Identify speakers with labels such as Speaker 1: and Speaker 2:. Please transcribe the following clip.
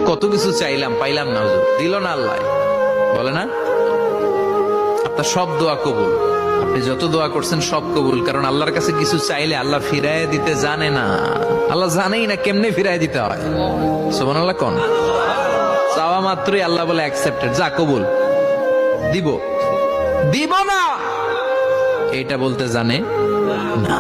Speaker 1: কত কিছু চাইলাম, পাইলাম না, হুজুর দিল না আল্লাহ, বলে না? আপনার সব দোয়া কবুল, আপনি যত দোয়া করছেন সব কবুল, কারণ আল্লাহর কাছে কিছু চাইলে আল্লাহ ফিরায় দিতে জানে না, আল্লাহ জানেই না কেমনে ফিরায় দিতে হয়। সুবহানাল্লাহ কোন? চাওয়া মাত্রই আল্লাহ বলে অ্যাকসেপ্টেড, যা কবুল, দিব দিব না এটা বলতে জানে না।